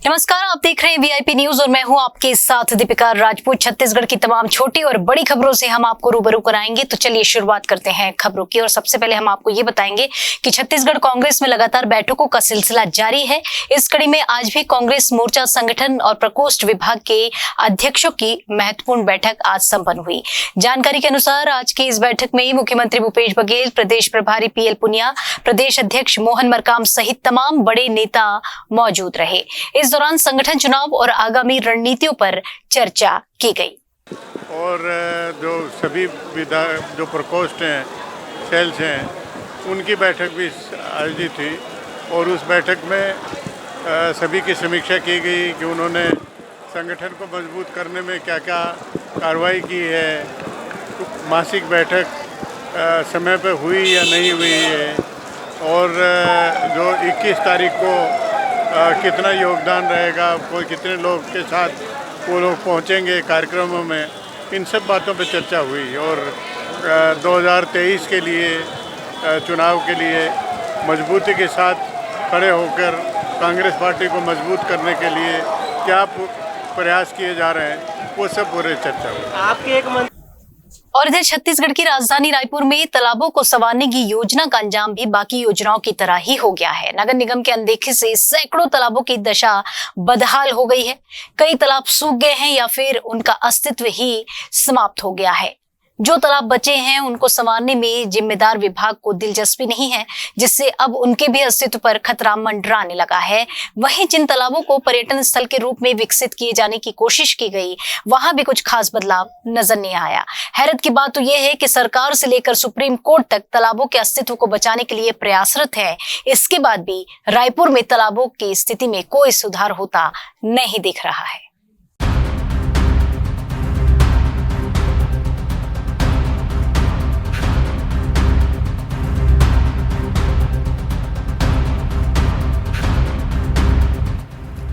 नमस्कार, आप देख रहे हैं वीआईपी न्यूज और मैं हूं आपके साथ दीपिका राजपूत। छत्तीसगढ़ की तमाम छोटी और बड़ी खबरों से हम आपको रूबरू कराएंगे। तो चलिए शुरुआत करते हैं खबरों की। और सबसे पहले हम आपको ये बताएंगे कि छत्तीसगढ़ कांग्रेस में लगातार बैठकों का सिलसिला जारी है। इस कड़ी में आज भी कांग्रेस मोर्चा संगठन और प्रकोष्ठ विभाग के अध्यक्षों की महत्वपूर्ण बैठक आज संपन्न हुई। जानकारी के अनुसार आज की इस बैठक में मुख्यमंत्री भूपेश बघेल, प्रदेश प्रभारी पीएल पुनिया, प्रदेश अध्यक्ष मोहन मरकाम सहित तमाम बड़े नेता मौजूद रहे। इस दौरान संगठन चुनाव और आगामी रणनीतियों पर चर्चा की गई। और जो सभी जो प्रकोष्ठ हैं, सेल्स हैं, उनकी बैठक भी आयोजित हुई और उस बैठक में सभी की समीक्षा की गई कि उन्होंने संगठन को मजबूत करने में क्या क्या कार्रवाई की है, मासिक बैठक समय पर हुई या नहीं हुई है, और जो 21 तारीख को कितना योगदान रहेगा, कोई कितने लोग के साथ वो लोग पहुँचेंगे कार्यक्रमों में, इन सब बातों पर चर्चा हुई। और 2023 के लिए चुनाव के लिए मजबूती के साथ खड़े होकर कांग्रेस पार्टी को मजबूत करने के लिए क्या प्रयास किए जा रहे हैं, वो सब पूरे चर्चा हुई। आपके एक और इधर छत्तीसगढ़ की राजधानी रायपुर में तालाबों को संवारने की योजना का अंजाम भी बाकी योजनाओं की तरह ही हो गया है। नगर निगम के अनदेखे से सैकड़ों तालाबों की दशा बदहाल हो गई है। कई तालाब सूख गए हैं या फिर उनका अस्तित्व ही समाप्त हो गया है। जो तालाब बचे हैं उनको संवारने में जिम्मेदार विभाग को दिलचस्पी नहीं है, जिससे अब उनके भी अस्तित्व पर खतरा मंडराने लगा है। वहीं जिन तालाबों को पर्यटन स्थल के रूप में विकसित किए जाने की कोशिश की गई, वहां भी कुछ खास बदलाव नजर नहीं आया। हैरत की बात तो यह है कि सरकार से लेकर सुप्रीम कोर्ट तक तालाबों के अस्तित्व को बचाने के लिए प्रयासरत है। इसके बाद भी रायपुर में तालाबों की स्थिति में कोई सुधार होता नहीं दिख रहा है।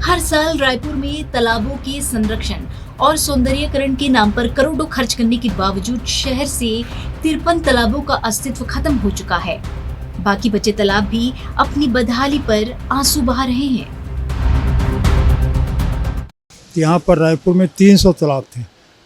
हर साल रायपुर में तालाबों के संरक्षण और सौंदर्यीकरण के नाम पर करोड़ों खर्च करने के बावजूद शहर से 53 तालाबों का अस्तित्व खत्म हो चुका है। बाकी बचे तालाब भी अपनी बदहाली पर आंसू बहा रहे हैं। यहाँ पर रायपुर में 300 तालाब थे।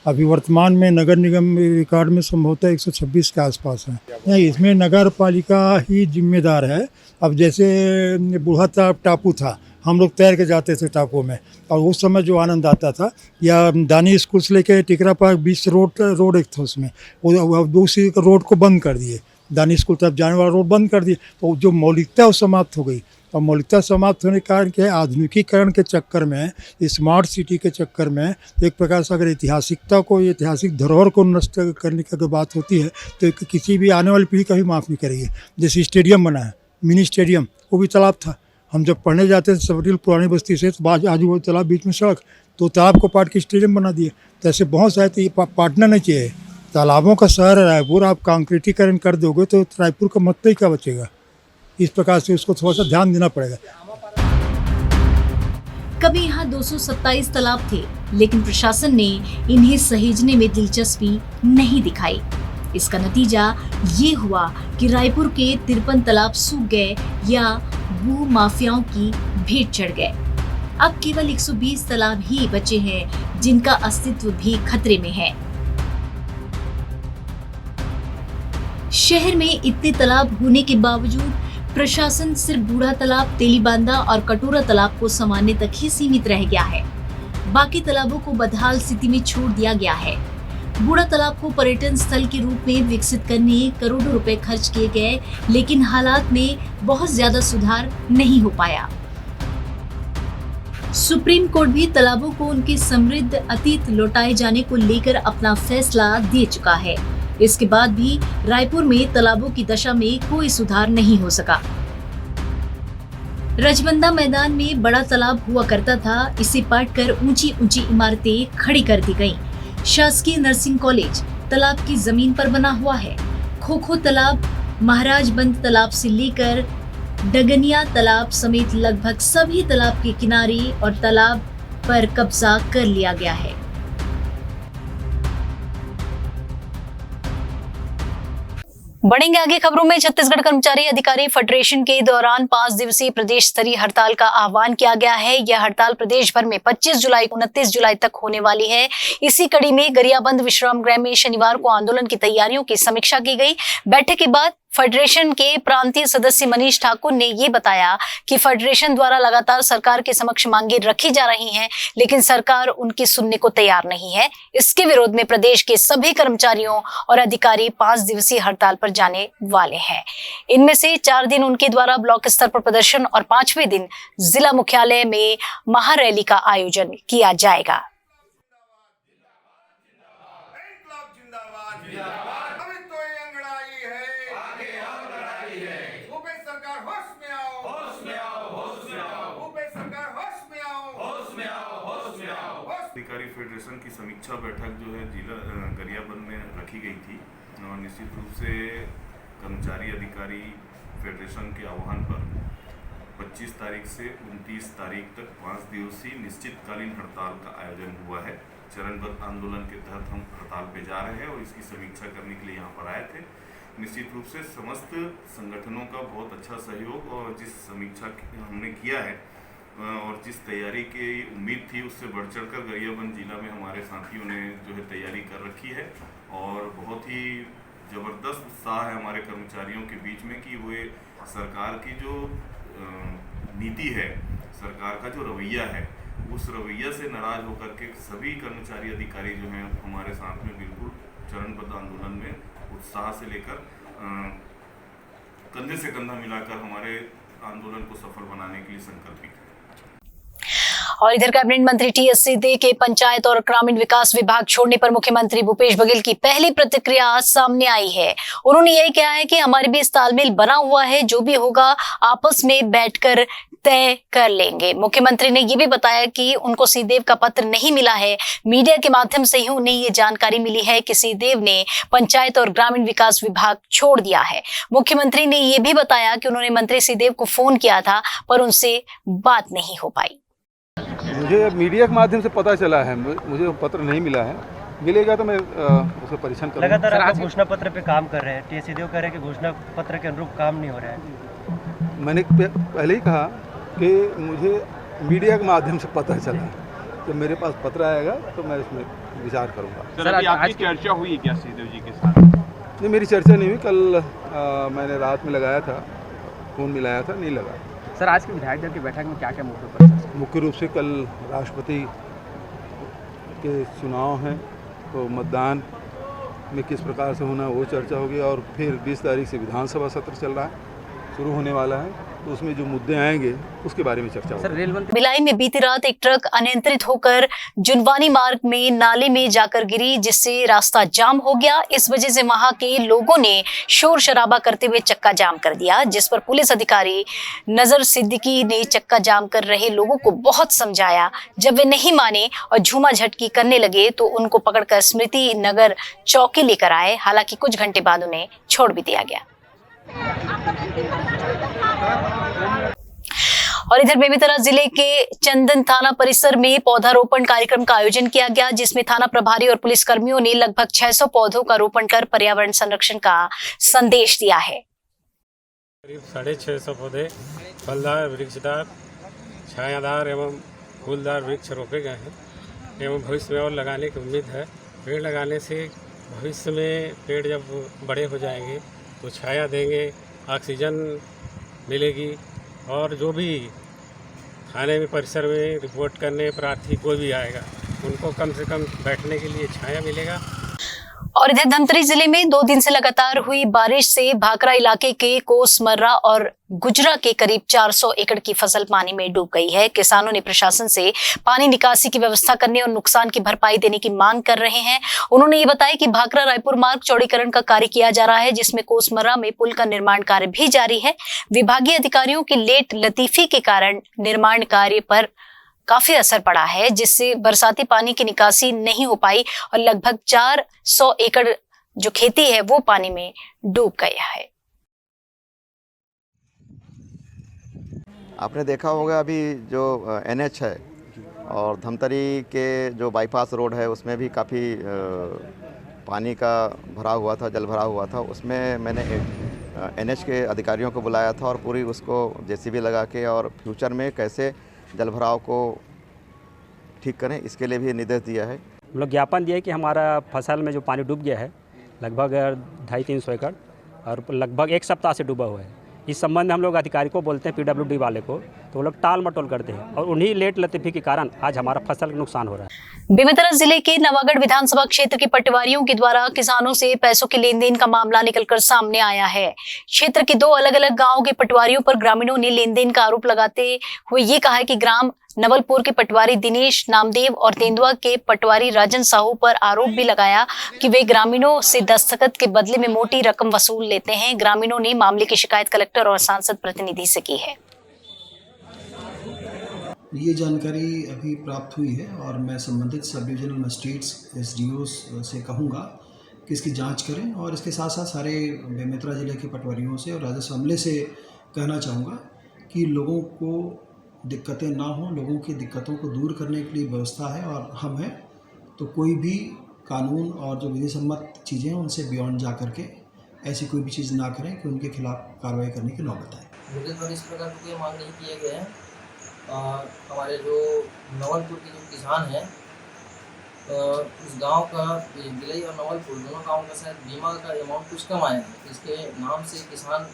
अभी वर्तमान में नगर निगम रिकॉर्ड में संभवतः 126 के आसपास है। नहीं, इसमें नगर पालिका ही जिम्मेदार है। अब जैसे बूढ़ा तालाब टापू था, हम लोग तैर के जाते थे टापू में, और उस समय जो आनंद आता था, या दानी स्कूल से लेके टिकरा पार्क बीच रोड एक था, उसमें वो दूसरी रोड को बंद कर दिए, दानी स्कूल तरफ जाने वाला रोड बंद कर दिए। तो जो मौलिकता वो समाप्त हो गई। और मौलिकता समाप्त होने के कारण क्या है, आधुनिकीकरण के चक्कर में, स्मार्ट सिटी के चक्कर में एक प्रकार से अगर ऐतिहासिकता को, ऐतिहासिक धरोहर को नष्ट करने की अगर बात होती है तो किसी भी आने वाली पीढ़ी कभी माफ़ नहीं करेगी। जैसे स्टेडियम बना है, मिनी स्टेडियम, वो भी तालाब था। हम जब पढ़ने जाते थे सबरील पुरानी बस्ती से, तो आजू बाजू तालाब, बीच में सड़क, तो तालाब को पाट के स्टेडियम बना दिए। तो ऐसे बहुत सारे, तो ये पाटना नहीं चाहिए। तालाबों का शहर है रायपुर, आप कांक्रीटीकरण कर दोगे तो रायपुर का मतलब ही क्या बचेगा। इस प्रकार से उसको थोड़ा सा ध्यान देना पड़ेगा। कभी यहाँ 227 तालाब थे, लेकिन प्रशासन ने इन्हें सहेजने में दिलचस्पी नहीं दिखाई। इसका नतीजा ये हुआ कि रायपुर के 53 तालाब सूख गए या भू माफियाओं की भेंट चढ़ गए। अब केवल 120 तालाब ही बचे हैं जिनका अस्तित्व भी खतरे में है। शहर में इतने तालाब होने के बावजूद प्रशासन सिर्फ बूढ़ा तालाब, तेलीबांधा और कटोरा तालाब को संवारने तक ही सीमित रह गया है। बाकी तालाबों को बदहाल स्थिति में छोड़ दिया गया है। बूढ़ा तालाब को पर्यटन स्थल के रूप में विकसित करने करोड़ों रुपए खर्च किए गए, लेकिन हालात में बहुत ज्यादा सुधार नहीं हो पाया। सुप्रीम कोर्ट भी तालाबों को उनके समृद्ध अतीत लौटाए जाने को लेकर अपना फैसला दे चुका है। इसके बाद भी रायपुर में तालाबों की दशा में कोई सुधार नहीं हो सका। रजबंदा मैदान में बड़ा तालाब हुआ करता था, इसे पाटकर ऊंची ऊंची इमारतें खड़ी कर दी गईं। शासकीय नर्सिंग कॉलेज तालाब की जमीन पर बना हुआ है। खोखो तालाब, महाराजबंद तालाब से लेकर डगनिया तालाब समेत लगभग सभी तालाब के किनारे और तालाब पर कब्जा कर लिया गया है। बढ़ेंगे आगे खबरों में। छत्तीसगढ़ कर्मचारी अधिकारी फेडरेशन के दौरान 5 दिवसीय प्रदेश स्तरीय हड़ताल का आह्वान किया गया है। यह हड़ताल प्रदेश भर में 25 जुलाई 29 जुलाई तक होने वाली है। इसी कड़ी में गरियाबंद विश्राम गृह में शनिवार को आंदोलन की तैयारियों की समीक्षा की गई। बैठक के बाद फेडरेशन के प्रांतीय सदस्य मनीष ठाकुर ने ये बताया कि फेडरेशन द्वारा लगातार सरकार के समक्ष मांगे रखी जा रही हैं, लेकिन सरकार उनकी सुनने को तैयार नहीं है। इसके विरोध में प्रदेश के सभी कर्मचारियों और अधिकारी 5 दिवसीय हड़ताल पर जाने वाले हैं। इनमें से 4 दिन उनके द्वारा ब्लॉक स्तर पर प्रदर्शन और 5वें दिन जिला मुख्यालय में महारैली का आयोजन किया जाएगा। अधिकारी फेडरेशन की समीक्षा बैठक जो है जिला गरियाबंद में रखी गई थी और निश्चित रूप से कर्मचारी अधिकारी फेडरेशन के आह्वान पर 25 तारीख से 29 तारीख तक 5 दिवसीय निश्चितकालीन हड़ताल का आयोजन हुआ है। चरणबद्ध आंदोलन के तहत हम हड़ताल पे जा रहे हैं और इसकी समीक्षा करने के लिए यहाँ पर आए थे। निश्चित रूप से समस्त संगठनों का बहुत अच्छा सहयोग और जिस समीक्षा हमने किया है और जिस तैयारी की उम्मीद थी उससे बढ़ चढ़कर गरियाबंद जिला में हमारे साथियों ने जो है तैयारी कर रखी है और बहुत ही ज़बरदस्त उत्साह है हमारे कर्मचारियों के बीच में कि वो सरकार की जो नीति है, सरकार का जो रवैया है, उस रवैया से नाराज होकर के सभी कर्मचारी अधिकारी जो हैं हमारे साथ में बिल्कुल चरणबद्ध आंदोलन में उत्साह से लेकर कंधे से कंधा मिलाकर हमारे आंदोलन को सफल बनाने के लिए संकल्पित है। और इधर कैबिनेट मंत्री टीएस सिंहदेव के पंचायत और ग्रामीण विकास विभाग छोड़ने पर मुख्यमंत्री भूपेश बघेल की पहली प्रतिक्रिया आज सामने आई है। उन्होंने यही कहा है कि हमारे बीच तालमेल बना हुआ है, जो भी होगा आपस में बैठकर तय कर लेंगे। मुख्यमंत्री ने यह भी बताया कि उनको सिंहदेव का पत्र नहीं मिला है। मीडिया के माध्यम से ही उन्हें ये जानकारी मिली है कि सिंहदेव ने पंचायत और ग्रामीण विकास विभाग छोड़ दिया है। मुख्यमंत्री ने यह भी बताया कि उन्होंने मंत्री सिंहदेव को फोन किया था पर उनसे बात नहीं हो पाई। मुझे मीडिया के माध्यम से पता चला है, मुझे पत्र नहीं मिला है। मिलेगा तो मैं उसका परीक्षण करूँगा। लगातार आप घोषणा पत्र पे काम कर रहे हैं, टीएस सिंहदेव कह रहे हैं कि घोषणा पत्र के अनुरूप काम नहीं हो रहा है। मैंने पहले ही कहा कि मुझे मीडिया के माध्यम से पता चला, तो मेरे पास पत्र आएगा तो मैं इसमें विचार करूँगा। सर, अभी आपकी चर्चा हुई क्या सिंहदेव जी के साथ? नहीं, मेरी चर्चा नहीं हुई। कल मैंने रात में लगाया था, फ़ोन मिलाया था, नहीं लगा। सर, आज के विधायक दल की बैठक में क्या क्या मुद्दों पर चर्चा? मुख्य रूप से कल राष्ट्रपति के चुनाव हैं, तो मतदान में किस प्रकार से होना वो चर्चा होगी और फिर 20 तारीख से विधानसभा सत्र चल रहा है, शुरू होने वाला है, तो उसमें जो मुद्दे आएंगे उसके बारे में चर्चा होगी। रेल मंत्री भिलाई में बीती रात एक ट्रक अनियंत्रित होकर जुनवानी मार्ग में नाले में जाकर गिरी, जिससे रास्ता जाम हो गया। इस वजह से वहां के लोगों ने शोर शराबा करते हुए चक्का जाम कर दिया, जिस पर पुलिस अधिकारी नजर सिद्दीकी ने चक्का जाम कर रहे लोगों को बहुत समझाया। जब वे नहीं माने और झूमा झटकी करने लगे तो उनको पकड़कर स्मृति नगर चौकी लेकर आए। हालांकि कुछ घंटे बाद उन्हें छोड़ भी दिया गया। और इधर बेमेतरा जिले के चंदन थाना परिसर में पौधारोपण कार्यक्रम का आयोजन किया गया, जिसमें थाना प्रभारी और पुलिस कर्मियों ने लगभग 600 पौधों का रोपण कर पर्यावरण संरक्षण का संदेश दिया है। करीब 650 पौधे फलदार, वृक्षदार, छायादार एवं फूलदार वृक्ष रोपे गए हैं एवं भविष्य में और लगाने की उम्मीद है। पेड़ लगाने से भविष्य में पेड़ जब बड़े हो जाएंगे तो छाया देंगे, ऑक्सीजन मिलेगी और जो भी थाने में परिसर में रिपोर्ट करने प्रार्थी कोई भी आएगा उनको कम से कम बैठने के लिए छाया मिलेगा। और इधर धमतरी जिले में 2 दिन से लगातार हुई बारिश से भाखरा इलाके के कोसमर्रा और गुजरा के करीब 400 एकड़ की फसल पानी में डूब गई है। किसानों ने प्रशासन से पानी निकासी की व्यवस्था करने और नुकसान की भरपाई देने की मांग कर रहे हैं। उन्होंने ये बताया कि भाखरा रायपुर मार्ग चौड़ीकरण का कार्य किया जा रहा है, जिसमें कोसमर्रा में पुल का निर्माण कार्य भी जारी है। विभागीय अधिकारियों की लेट लतीफी के कारण निर्माण कार्य पर काफी असर पड़ा है, जिससे बरसाती पानी की निकासी नहीं हो पाई और लगभग 400 एकड़ जो खेती है वो पानी में डूब गया है। आपने देखा होगा अभी जो NH है और धमतरी के जो बाईपास रोड है उसमें भी काफ़ी पानी का भराव हुआ था, जल भराव हुआ था, उसमें मैंने NH के अधिकारियों को बुलाया था और पूरी उसको JCB लगा के और फ्यूचर में कैसे जल भराव को ठीक करें इसके लिए भी निर्देश दिया है। हम लोग ज्ञापन दिए कि हमारा फसल में जो पानी डूब गया है लगभग 250-300 एकड़ और लगभग एक सप्ताह से डूबा हुआ है। इस संबंध में हम लोग अधिकारी को बोलते हैं, PWD वाले को, तो वो लोग टाल मटोल करते हैं और उन्हीं लेट लतीफ़ी के कारण आज हमारा फसल का नुकसान हो रहा है। बेमेतरा जिले के नवागढ़ विधानसभा क्षेत्र के पटवारियों के द्वारा किसानों से पैसों के लेन देन का मामला निकलकर सामने आया है। क्षेत्र के 2 अलग अलग गांवों के पटवारियों पर ग्रामीणों ने लेन देन का आरोप लगाते हुए ये कहा है कि ग्राम नवलपुर के पटवारी दिनेश नामदेव और तेंदुआ के पटवारी राजन साहू पर आरोप भी लगाया कि वे ग्रामीणों से दस्तखत के बदले में मोटी रकम वसूल लेते हैं। ग्रामीणों ने मामले की शिकायत कलेक्टर और सांसद प्रतिनिधि से की है। ये जानकारी अभी प्राप्त हुई है और मैं संबंधित सब डिविजनल मजिस्ट्रेट्स SDO से कहूँगा कि इसकी जांच करें और इसके साथ साथ सारे बेमेतरा जिले के पटवारियों से और राजस्व अमले से कहना चाहूँगा कि लोगों को दिक्कतें ना हो, लोगों की दिक्कतों को दूर करने के लिए व्यवस्था है और हम हैं, तो कोई भी कानून और जो विधि सम्मत चीज़ें हैं उनसे बियॉन्ड जा करके ऐसी कोई भी चीज़ ना करें कि उनके खिलाफ कार्रवाई करने की नौबत आए। मुझे द्वारा इस प्रकार की कोई मांग नहीं किए गए हैं। हमारे जो नवलपुर के जो किसान हैं उस गांव का गिलई और नवलपुर दोनों गाँव का शायद बीमा का अमाउंट कुछ कम आया है। इसके नाम से किसान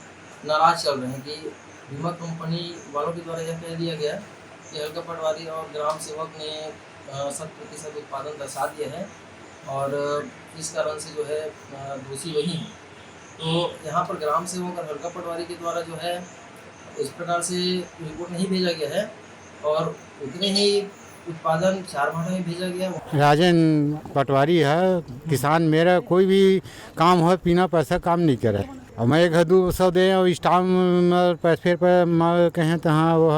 नाराज चल रहे हैं कि बीमा कंपनी वालों के द्वारा यह कह दिया गया कि हल्का पटवारी और ग्राम सेवक ने 100% उत्पादन दर्शा दिया है और इस कारण से जो है दोषी वही है। तो यहाँ पर ग्राम सेवक और हल्का पटवारी के द्वारा जो है इस प्रकार से रिपोर्ट नहीं भेजा गया है और उतने ही उत्पादन 4 माह में भेजा गया। राजन पटवारी है, किसान मेरा कोई भी काम हो बिना पैसा काम नहीं करे और मैं 100-200 दे और स्टाम्प फिर कहें तो हाँ वो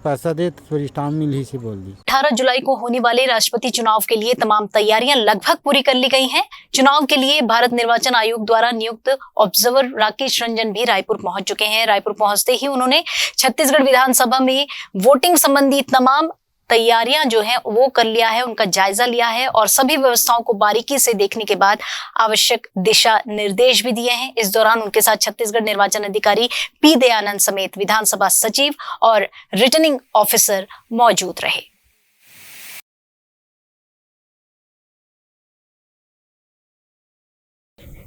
पैसा दे तो स्टाम्प मिल ही से बोल दी। 18 जुलाई को होने वाले राष्ट्रपति चुनाव के लिए तमाम तैयारियां लगभग पूरी कर ली गई हैं। चुनाव के लिए भारत निर्वाचन आयोग द्वारा नियुक्त ऑब्जर्वर राकेश रंजन भी रायपुर पहुंच चुके हैं। रायपुर पहुंचते ही उन्होंने छत्तीसगढ़ विधानसभा में वोटिंग संबंधी तमाम तैयारियां जो हैं वो कर लिया है, उनका जायजा लिया है और सभी व्यवस्थाओं को बारीकी से देखने के बाद आवश्यक दिशा निर्देश भी दिए हैं। इस दौरान उनके साथ छत्तीसगढ़ निर्वाचन अधिकारी P दयानंद समेत विधानसभा सचिव और रिटर्निंग ऑफिसर मौजूद रहे।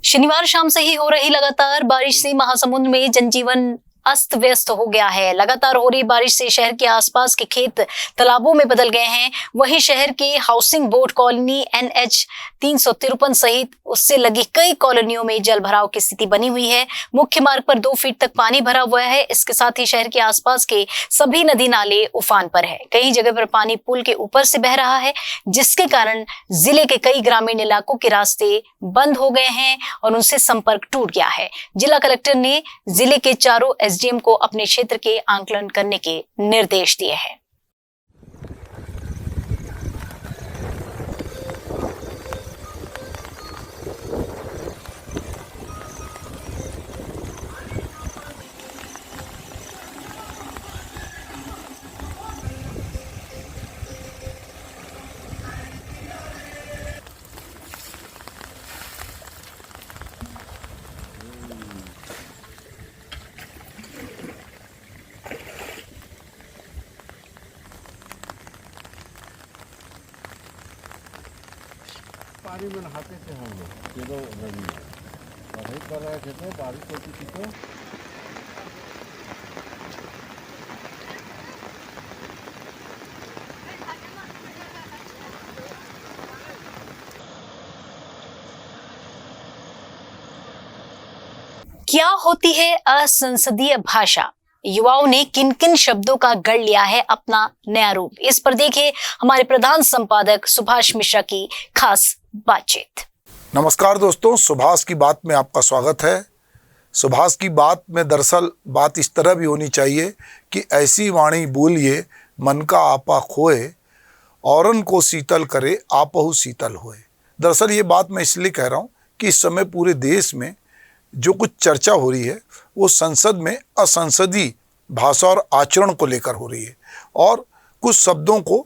शनिवार शाम से ही हो रही लगातार बारिश से महासमुंद में जनजीवन अस्त व्यस्त हो गया है। लगातार हो रही बारिश से शहर के आसपास के खेत तालाबों में बदल गए हैं। वहीं शहर के हाउसिंग बोर्ड कॉलोनी NH 353 सहित उससे लगी कई कॉलोनियों में जल भराव की स्थिति बनी हुई है। मुख्य मार्ग पर 2 फीट तक पानी भरा हुआ है। इसके साथ ही शहर के आसपास के सभी नदी नाले उफान पर है। कई जगह पर पानी पुल के ऊपर से बह रहा है, जिसके कारण जिले के कई ग्रामीण इलाकों के रास्ते बंद हो गए हैं और उनसे संपर्क टूट गया है। जिला कलेक्टर ने जिले के चारों SDM को अपने क्षेत्र के आंकलन करने के निर्देश दिए हैं। पानी में नहाते थे हम लोग, ये तो नदी में पढ़ाई कर रहे थे तो बारिश होती थी तो क्या होती है असंसदीय भाषा? युवाओं ने किन किन शब्दों का गढ़ लिया है अपना नया रूप? इस पर देखिए हमारे प्रधान संपादक सुभाष मिश्रा की खास बातचीत। नमस्कार दोस्तों, सुभाष की बात में आपका स्वागत है। सुभाष की बात में दरअसल बात इस तरह भी होनी चाहिए कि ऐसी वाणी बोलिए मन का आपा खोए, औरन को शीतल करे आपहु शीतल होए। दरअसल ये बात मैं इसलिए कह रहा हूँ कि इस समय पूरे देश में जो कुछ चर्चा हो रही है वो संसद में असंसदीय भाषा और आचरण को लेकर हो रही है और कुछ शब्दों को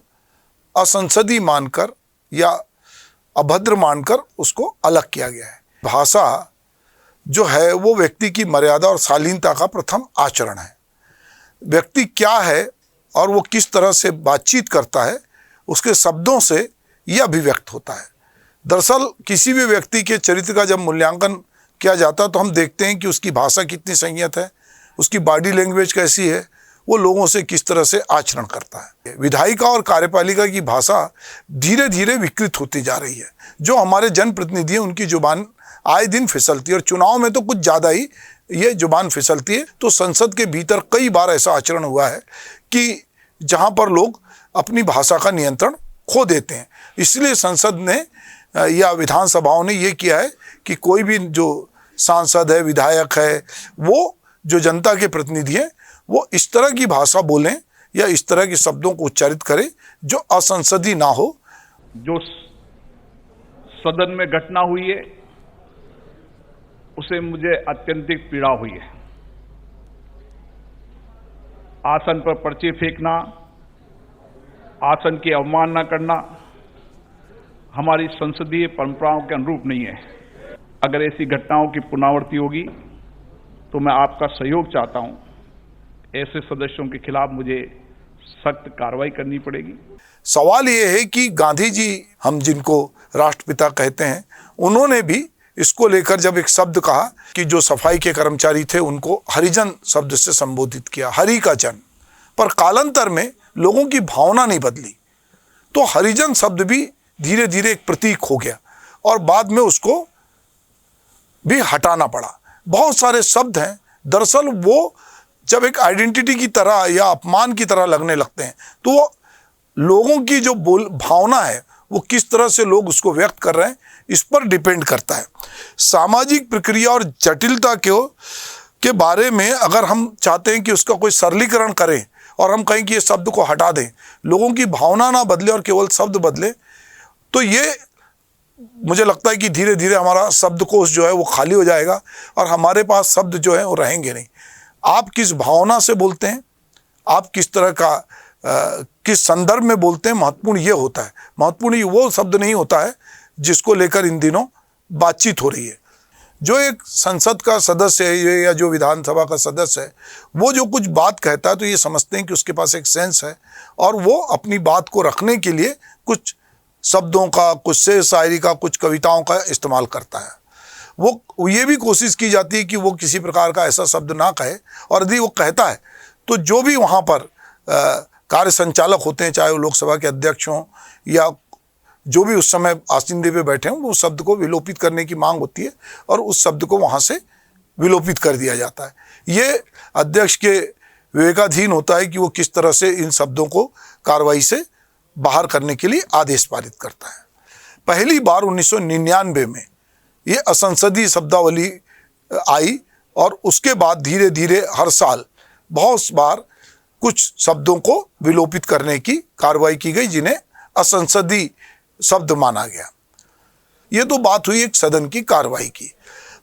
असंसदीय मानकर या अभद्र मानकर उसको अलग किया गया है। भाषा जो है वो व्यक्ति की मर्यादा और शालीनता का प्रथम आचरण है। व्यक्ति क्या है और वो किस तरह से बातचीत करता है, उसके शब्दों से यह अभिव्यक्त होता है। दरअसल किसी भी व्यक्ति के चरित्र का जब मूल्यांकन किया जाता है तो हम देखते हैं कि उसकी भाषा कितनी संयत है, उसकी बॉडी लैंग्वेज कैसी है, वो लोगों से किस तरह से आचरण करता है। विधायिका और कार्यपालिका की भाषा धीरे धीरे विकृत होती जा रही है। जो हमारे जनप्रतिनिधि हैं उनकी जुबान आए दिन फिसलती है और चुनाव में तो कुछ ज़्यादा ही ये जुबान फिसलती है। तो संसद के भीतर कई बार ऐसा आचरण हुआ है कि जहाँ पर लोग अपनी भाषा का नियंत्रण खो देते हैं। इसलिए संसद ने या विधानसभाओं ने ये किया है कि कोई भी जो सांसद है, विधायक है, वो जो जनता के प्रतिनिधि हैं वो इस तरह की भाषा बोलें या इस तरह के शब्दों को उच्चारित करें जो असंसदीय ना हो। जो सदन में घटना हुई है उसे मुझे अत्यंतिक पीड़ा हुई है। आसन पर पर्चे फेंकना, आसन की अवमानना करना हमारी संसदीय परंपराओं के अनुरूप नहीं है। अगर ऐसी घटनाओं की पुनरावृत्ति होगी तो मैं आपका सहयोग चाहता हूं। ऐसे सदस्यों के खिलाफ मुझे सख्त कार्रवाई करनी पड़ेगी। सवाल ये है कि गांधी जी, हम जिनको राष्ट्रपिता कहते हैं, उन्होंने भी इसको लेकर जब एक शब्द कहा कि जो सफाई के कर्मचारी थे उनको हरिजन शब्द से संबोधित किया, हरि का जन, पर कालांतर में लोगों की भावना नहीं बदली तो हरिजन शब्द भी धीरे धीरे एक प्रतीक हो गया और बाद में उसको भी हटाना पड़ा। बहुत सारे शब्द हैं, दरअसल वो जब एक आइडेंटिटी की तरह या अपमान की तरह लगने लगते हैं तो वो लोगों की जो भावना है वो किस तरह से लोग उसको व्यक्त कर रहे हैं इस पर डिपेंड करता है। सामाजिक प्रक्रिया और जटिलता के बारे में अगर हम चाहते हैं कि उसका कोई सरलीकरण करें और हम कहें कि ये शब्द को हटा दें, लोगों की भावना ना बदले और केवल शब्द बदले, तो ये मुझे लगता है कि धीरे धीरे हमारा शब्दकोश जो है वो खाली हो जाएगा और हमारे पास शब्द जो है वो रहेंगे नहीं। आप किस भावना से बोलते हैं, आप किस तरह का किस संदर्भ में बोलते हैं, महत्वपूर्ण ये होता है। महत्वपूर्ण ये वो शब्द नहीं होता है जिसको लेकर इन दिनों बातचीत हो रही है। जो एक संसद का सदस्य है या जो विधानसभा का सदस्य है वो जो कुछ बात कहता है तो ये समझते हैं कि उसके पास एक सेंस है और वो अपनी बात को रखने के लिए कुछ शब्दों का, कुछ शेर शायरी का, कुछ कविताओं का इस्तेमाल करता है। वो ये भी कोशिश की जाती है कि वो किसी प्रकार का ऐसा शब्द ना कहे और यदि वो कहता है तो जो भी वहाँ पर कार्य संचालक होते हैं, चाहे वो लोकसभा के अध्यक्ष हों या जो भी उस समय आसीनदे पे बैठे हों, वो शब्द को विलोपित करने की मांग होती है और उस शब्द को वहाँ से विलोपित कर दिया जाता है। ये अध्यक्ष के विवेकाधीन होता है कि वो किस तरह से इन शब्दों को कार्रवाई से बाहर करने के लिए आदेश पारित करता है। पहली बार 1999 में ये असंसदीय शब्दावली आई और उसके बाद धीरे धीरे हर साल बहुत बार कुछ शब्दों को विलोपित करने की कार्रवाई की गई जिन्हें असंसदीय शब्द माना गया। ये तो बात हुई एक सदन की कार्रवाई की,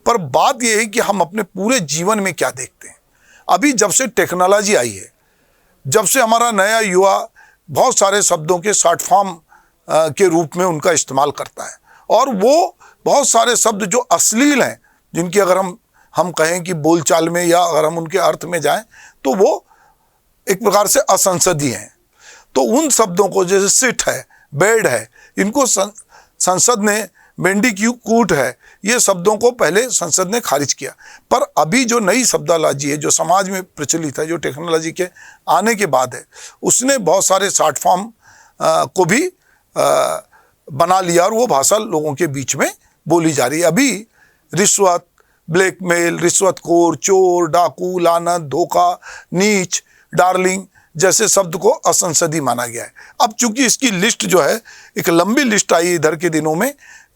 पर बात यह है कि हम अपने पूरे जीवन में क्या देखते हैं। अभी जब से टेक्नोलॉजी आई है, जब से हमारा नया युवा बहुत सारे शब्दों के शॉर्ट फॉर्म के रूप में उनका इस्तेमाल करता है और वो बहुत सारे शब्द जो अश्लील हैं, जिनकी अगर हम कहें कि बोलचाल में या अगर हम उनके अर्थ में जाएं तो वो एक प्रकार से असंसदीय हैं। तो उन शब्दों को, जैसे सिट है, बेड है, इनको संसद ने, मेंढी की कूट है, ये शब्दों को पहले संसद ने खारिज किया। पर अभी जो नई शब्दावली है जो समाज में प्रचलित है, जो टेक्नोलॉजी के आने के बाद है, उसने बहुत सारे शॉर्ट फॉर्म को भी बना लिया और वो भाषा लोगों के बीच में बोली जा रही है। अभी रिश्वत, ब्लैकमेल, रिश्वतखोर, चोर, डाकू, लानत, धोखा, नीच, डार्लिंग जैसे शब्द को असंसदीय माना गया है। अब चूंकि इसकी लिस्ट जो है एक लंबी लिस्ट आई इधर के दिनों में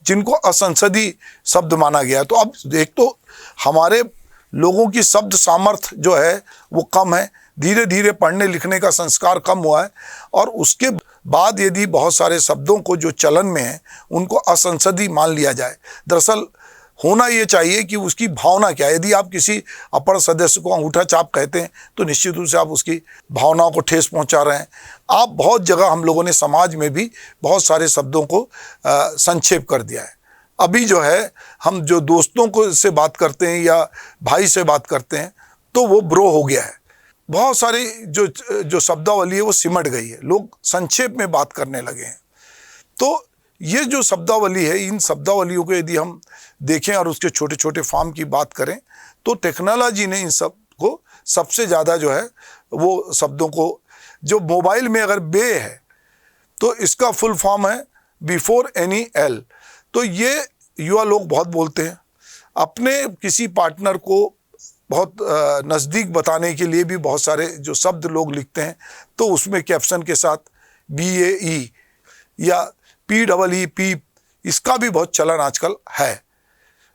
जिनको असंसदीय शब्द माना गया, तो अब एक तो हमारे लोगों की शब्द सामर्थ्य जो है वो कम है, धीरे धीरे पढ़ने लिखने का संस्कार कम हुआ है और उसके बाद यदि बहुत सारे शब्दों को जो चलन में है उनको असंसदीय मान लिया जाए। दरअसल होना ये चाहिए कि उसकी भावना क्या है। यदि आप किसी अपर सदस्य को अंगूठा चाप कहते हैं तो निश्चित रूप से आप उसकी भावनाओं को ठेस पहुंचा रहे हैं। आप बहुत जगह हम लोगों ने समाज में भी बहुत सारे शब्दों को संक्षेप कर दिया है। अभी जो है हम जो दोस्तों को से बात करते हैं या भाई से बात करते हैं तो वो ब्रो हो गया है। बहुत सारी जो शब्दावली है वो सिमट गई है, लोग संक्षेप में बात करने लगे हैं। तो ये जो शब्दावली है, इन शब्दावलियों को यदि हम देखें और उसके छोटे छोटे फॉर्म की बात करें तो टेक्नोलॉजी ने इन सब को सबसे ज़्यादा जो है वो शब्दों को, जो मोबाइल में अगर बे है तो इसका फुल फॉर्म है बिफोर एनी एल। तो ये युवा लोग बहुत बोलते हैं। अपने किसी पार्टनर को बहुत नज़दीक बताने के लिए भी बहुत सारे जो शब्द लोग लिखते हैं तो उसमें कैप्शन के साथ BAE या PEE, इसका भी बहुत चलन आजकल है।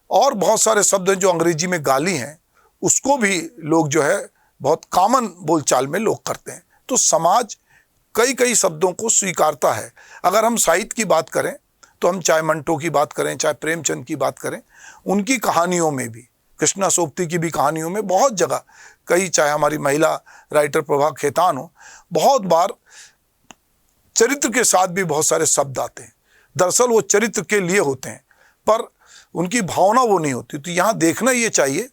और बहुत सारे शब्द हैं जो अंग्रेजी में गाली हैं, उसको भी लोग जो है बहुत कॉमन बोलचाल में लोग करते हैं। तो समाज कई शब्दों को स्वीकारता है। अगर हम साहित्य की बात करें तो हम चाहे मंटो की बात करें, चाहे प्रेमचंद की बात करें, उनकी कहानियों में भी, कृष्णा सोबती की भी कहानियों में बहुत जगह चाहे हमारी महिला राइटर प्रभा खेतान हो, बहुत बार चरित्र के साथ भी बहुत सारे शब्द आते हैं। दरअसल वो चरित्र के लिए होते हैं पर उनकी भावना वो नहीं होती। तो यहाँ देखना ये चाहिए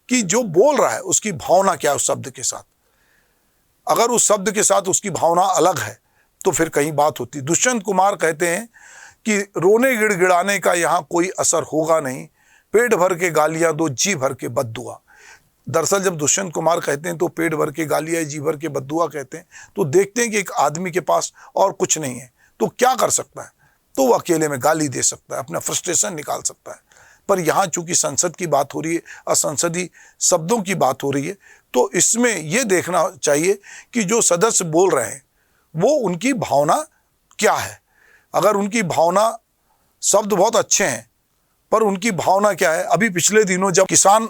कि जो बोल रहा है उसकी भावना क्या है उस शब्द के साथ। अगर उस शब्द के साथ उसकी भावना अलग है तो फिर कहीं बात होती। दुष्यंत कुमार कहते हैं कि रोने गिड़गिड़ाने का यहाँ कोई असर होगा नहीं, पेट भर के गालियाँ दो जी भर के बद्दुआ। दरअसल जब दुष्यंत कुमार कहते हैं तो पेट भर के गालियाँ जी भर के बद्दुआ कहते हैं तो देखते हैं कि एक आदमी के पास और कुछ नहीं है तो क्या कर सकता है, तो वो अकेले में गाली दे सकता है, अपना फ्रस्ट्रेशन निकाल सकता है। पर यहाँ चूंकि संसद की बात हो रही है, असंसदीय शब्दों की बात हो रही है, तो इसमें ये देखना चाहिए कि जो सदस्य बोल रहे हैं वो उनकी भावना क्या है। अगर उनकी भावना, शब्द बहुत अच्छे हैं पर उनकी भावना क्या है। अभी पिछले दिनों जब किसान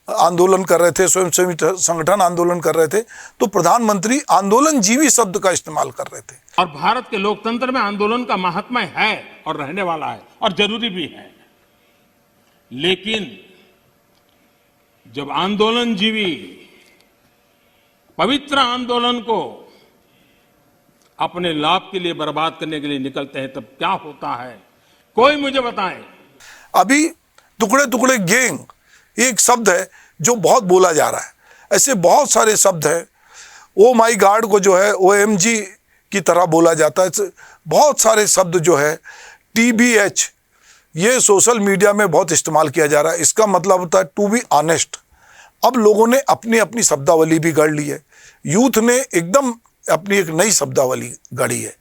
आंदोलन कर रहे थे, स्वयंसेवी संगठन आंदोलन कर रहे थे, तो प्रधानमंत्री आंदोलनजीवी शब्द का इस्तेमाल कर रहे थे। और भारत के लोकतंत्र में आंदोलन का महात्म्य है और रहने वाला है और जरूरी भी है। लेकिन जब आंदोलनजीवी पवित्र आंदोलन को अपने लाभ के लिए बर्बाद करने के लिए निकलते हैं तब क्या होता है, कोई मुझे बताए। अभी टुकड़े टुकड़े गैंग एक शब्द है जो बहुत बोला जा रहा है। ऐसे बहुत सारे शब्द हैं। ओ माई गॉड को जो है OMG की तरह बोला जाता है। बहुत सारे शब्द जो है TBH, ये सोशल मीडिया में बहुत इस्तेमाल किया जा रहा है। इसका मतलब होता है टू बी ऑनेस्ट। अब लोगों ने अपनी अपनी शब्दावली भी गढ़ ली है। यूथ ने एकदम अपनी एक नई शब्दावली गढ़ी है।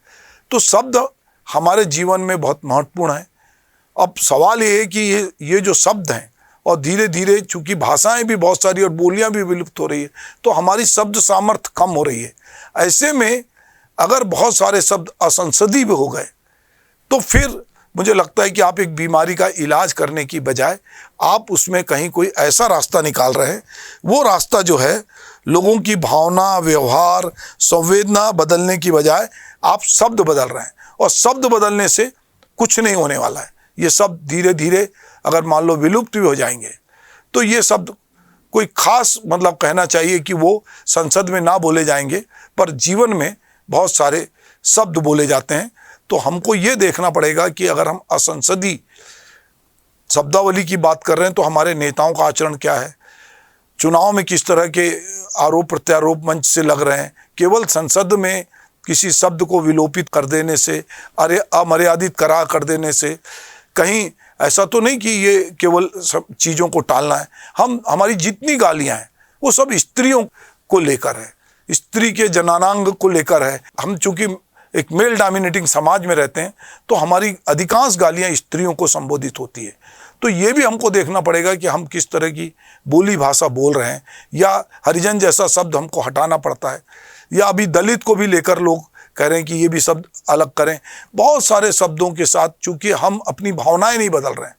तो शब्द हमारे जीवन में बहुत महत्वपूर्ण है। अब सवाल ये है कि ये जो शब्द हैं और धीरे धीरे चूंकि भाषाएं भी बहुत सारी और बोलियां भी विलुप्त हो रही है तो हमारी शब्द सामर्थ्य कम हो रही है। ऐसे में अगर बहुत सारे शब्द असंसदीय भी हो गए तो फिर मुझे लगता है कि आप एक बीमारी का इलाज करने की बजाय आप उसमें कहीं कोई ऐसा रास्ता निकाल रहे हैं, वो रास्ता जो है लोगों की भावना, व्यवहार, संवेदना बदलने की बजाय आप शब्द बदल रहे हैं। और शब्द बदलने से कुछ नहीं होने वाला है। ये शब्द धीरे धीरे अगर मान लो विलुप्त भी हो जाएंगे तो ये शब्द कोई खास मतलब कहना चाहिए कि वो संसद में ना बोले जाएंगे, पर जीवन में बहुत सारे शब्द बोले जाते हैं। तो हमको ये देखना पड़ेगा कि अगर हम असंसदीय शब्दावली की बात कर रहे हैं तो हमारे नेताओं का आचरण क्या है, चुनाव में किस तरह के आरोप प्रत्यारोप मंच से लग रहे हैं। केवल संसद में किसी शब्द को विलोपित कर देने से, अमर्यादित करार कर देने से कहीं ऐसा तो नहीं कि ये केवल सब चीज़ों को टालना है। हमारी जितनी गालियां हैं वो सब स्त्रियों को लेकर है, स्त्री के जनानांग को लेकर है। हम चूंकि एक मेल डोमिनेटिंग समाज में रहते हैं तो हमारी अधिकांश गालियां स्त्रियों को संबोधित होती है। तो ये भी हमको देखना पड़ेगा कि हम किस तरह की बोली भाषा बोल रहे हैं, या हरिजन जैसा शब्द हमको हटाना पड़ता है, या अभी दलित को भी लेकर लोग कह रहे हैं कि ये भी शब्द अलग करें। बहुत सारे शब्दों के साथ चूंकि हम अपनी भावनाएं नहीं बदल रहे हैं,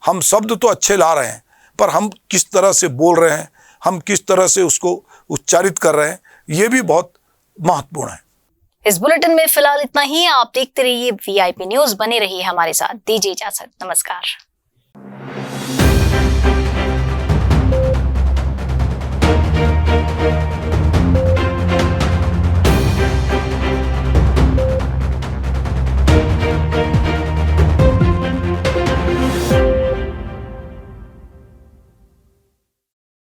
हम शब्द तो अच्छे ला रहे हैं पर हम किस तरह से बोल रहे हैं, हम किस तरह से उसको उच्चारित कर रहे हैं, ये भी बहुत महत्वपूर्ण है। इस बुलेटिन में फिलहाल इतना ही। आप देखते रहिए VIP न्यूज़, बने रहिए हमारे साथ। दीजिए इजाजत, नमस्कार।